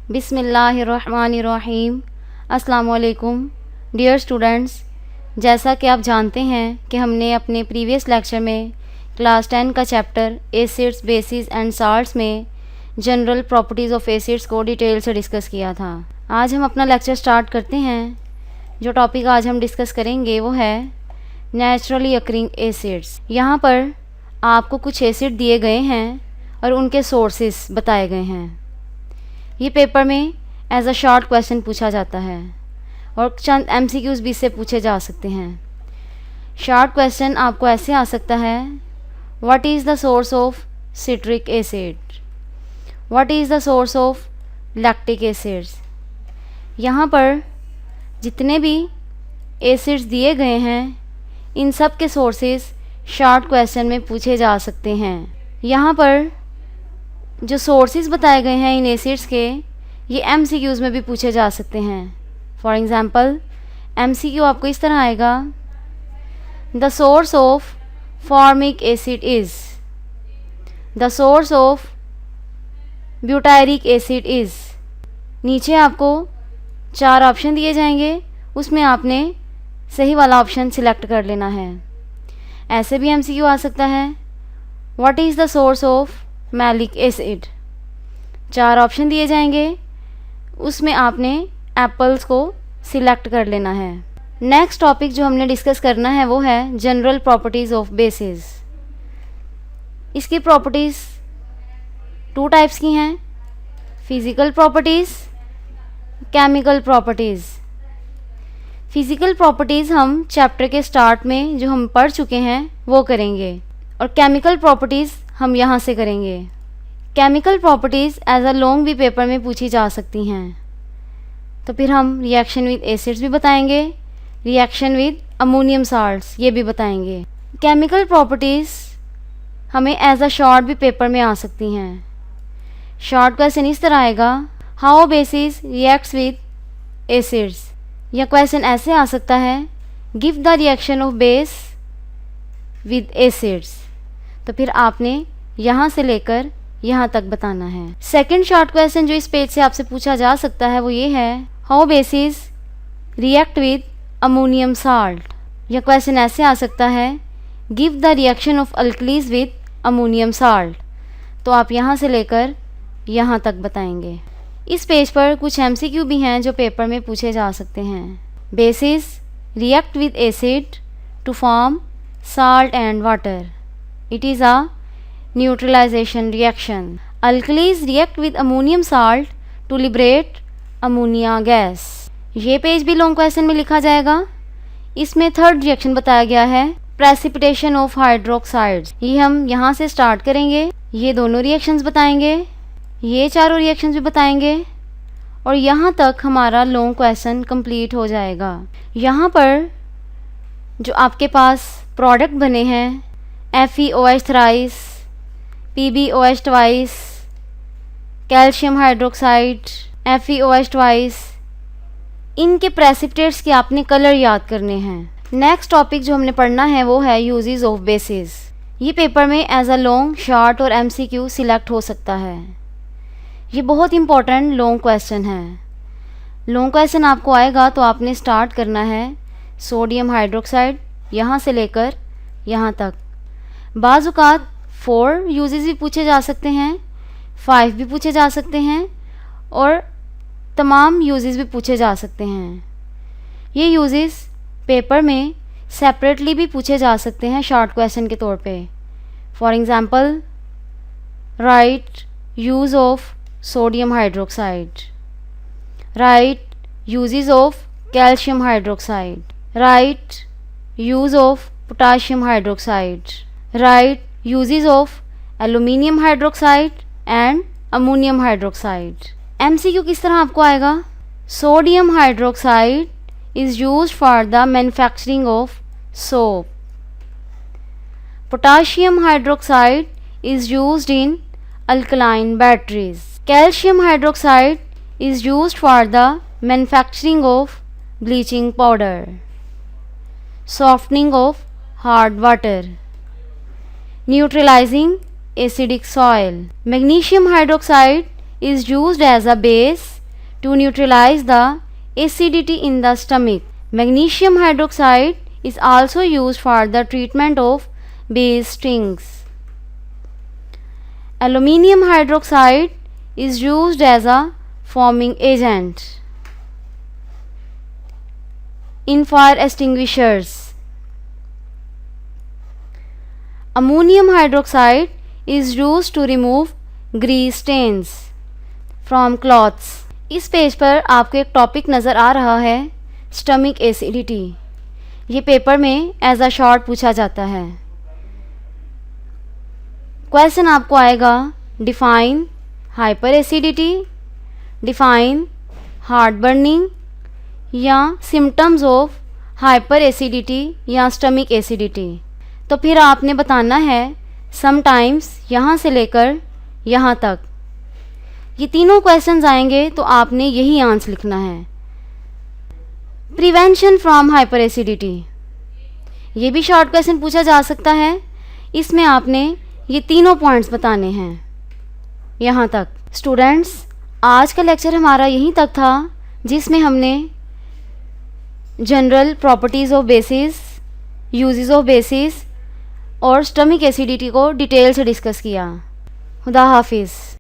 बिस्मिल्लाहिर्रहमानिर्रहीम। अस्सलाम वालेकुम डियर स्टूडेंट्स, जैसा कि आप जानते हैं कि हमने अपने प्रीवियस लेक्चर में क्लास 10 का chapter acids, basis and salts में जनरल प्रॉपर्टीज़ ऑफ एसिड्स को डिटेल से डिस्कस किया था। आज हम अपना लेक्चर स्टार्ट करते हैं। जो टॉपिक आज हम डिस्कस करेंगे वो है नेचुरली अकरिंग एसिड्स। यहाँ पर आपको कुछ एसिड दिए गए हैं और उनके सोर्सेस बताए गए हैं। ये पेपर में एज अ शॉर्ट क्वेश्चन पूछा जाता है और चंद MCQs भी इससे पूछे जा सकते हैं। शॉर्ट क्वेश्चन आपको ऐसे आ सकता है, what is the source of citric acid, what is the source of lactic acids. यहाँ पर जितने भी एसिड्स दिए गए हैं इन सब के सोर्सेस शॉर्ट क्वेश्चन में पूछे जा सकते हैं। यहाँ पर जो सोर्सेज बताए गए हैं इन एसिड्स के, ये MCQs में भी पूछे जा सकते हैं। फॉर एग्ज़ाम्पल MCQ आपको इस तरह आएगा, the source of formic acid is, the source of butyric acid is. नीचे आपको 4 ऑप्शन दिए जाएंगे, उसमें आपने सही वाला ऑप्शन सिलेक्ट कर लेना है। ऐसे भी MCQ आ सकता है, what is the source of malic acid. 4 option दिए जाएंगे, उसमें आपने एप्पल्स को सिलेक्ट कर लेना है। नेक्स्ट टॉपिक जो हमने डिस्कस करना है वो है जनरल प्रॉपर्टीज़ ऑफ बेसिस। इसकी प्रॉपर्टीज़ 2 टाइप्स की हैं, physical properties, chemical properties. Physical properties हम चैप्टर के स्टार्ट में जो हम पढ़ चुके हैं वो करेंगे और केमिकल प्रॉपर्टीज़ हम यहाँ से करेंगे। Chemical properties as a long भी पेपर में पूछी जा सकती हैं। तो फिर हम रिएक्शन विद एसिड्स भी बताएंगे, रिएक्शन विद अमोनियम साल्ट्स ये भी बताएंगे। केमिकल प्रॉपर्टीज़ हमें एज अ शॉर्ट भी पेपर में आ सकती हैं। शॉर्ट क्वेश्चन इस तरह आएगा, how basis reacts with acids. यह क्वेश्चन ऐसे आ सकता है, give the reaction of base with acids. तो फिर आपने यहाँ से लेकर यहाँ तक बताना है। सेकंड शॉर्ट क्वेश्चन जो इस पेज से आपसे पूछा जा सकता है वो ये है, how basis react with ammonium salt. यह क्वेश्चन ऐसे आ सकता है, give the reaction of alkalis with ammonium salt. तो आप यहाँ से लेकर यहाँ तक बताएंगे। इस पेज पर कुछ MCQ भी हैं जो पेपर में पूछे जा सकते हैं। Bases react with acid to form salt and water. It is a neutralization reaction. Alkalis react with ammonium salt to liberate ammonia gas. ये पेज भी लॉन्ग क्वेश्चन में लिखा जाएगा। इसमें थर्ड रिएक्शन बताया गया है, प्रेसिपिटेशन ऑफ हाइड्रोक्साइड्स। ये हम यहाँ से स्टार्ट करेंगे, ये दोनों रिएक्शंस बताएंगे, ये चारों रिएक्शंस भी बताएंगे और यहाँ तक हमारा लॉन्ग क्वेश्चन कंप्लीट हो जाएगा। यहाँ पर जो आपके पास प्रोडक्ट बने हैं, FeOH thrice, PbOH twice, calcium hydroxide, FeOH twice, इनके प्रेसिपिटेट्स के आपने कलर याद करने हैं। नेक्स्ट टॉपिक जो हमने पढ़ना है वो है यूजेस ऑफ बेसिस। ये पेपर में एज अ लॉन्ग, शॉर्ट और MCQ सिलेक्ट हो सकता है। ये बहुत इंपॉर्टेंट लॉन्ग क्वेश्चन है। लॉन्ग क्वेश्चन आपको आएगा तो आपने स्टार्ट करना है सोडियम हाइड्रोक्साइड, यहाँ से लेकर यहाँ तक। बाज़-औक़ात 4 यूजेस भी पूछे जा सकते हैं, 5 भी पूछे जा सकते हैं और तमाम यूजेस भी पूछे जा सकते हैं। ये यूजेस पेपर में सेपरेटली भी पूछे जा सकते हैं शॉर्ट क्वेश्चन के तौर पे। For example, right use of sodium hydroxide, right uses of calcium hydroxide, right use of potassium hydroxide, write uses of aluminium hydroxide and ammonium hydroxide. MCQ किस तरह आपको आएगा, sodium hydroxide is used for the manufacturing of soap, potassium hydroxide is used in alkaline batteries, calcium hydroxide is used for the manufacturing of bleaching powder, softening of hard water, neutralizing acidic soil. Magnesium hydroxide is used as a base to neutralize the acidity in the stomach. Magnesium hydroxide is also used for the treatment of bee stings. Aluminium hydroxide is used as a foaming agent in fire extinguishers. Ammonium hydroxide is used to remove grease stains from cloths. इस page पर आपको एक topic नज़र आ रहा है, stomach acidity. ये paper में as a short पूछा जाता है. क्वेश्चन आपको आएगा, define hyper acidity, define heart burning या सिम्टम्स ऑफ हाइपर एसिडिटी या स्टमक एसिडिटी. तो फिर आपने बताना है समटाइम्स यहाँ से लेकर यहाँ तक. ये तीनों क्वेश्चंस आएंगे तो आपने यही आंसर लिखना है. प्रिवेंशन फ्रॉम हाइपर एसिडिटी, ये भी शॉर्ट क्वेश्चन पूछा जा सकता है. इसमें आपने ये तीनों पॉइंट्स बताने हैं यहाँ तक. स्टूडेंट्स, आज का लेक्चर हमारा यहीं तक था, जिसमें हमने general properties of basis, uses of basis और स्टमक एसिडिटी को डिटेल से डिस्कस किया. खुदा हाफिज़.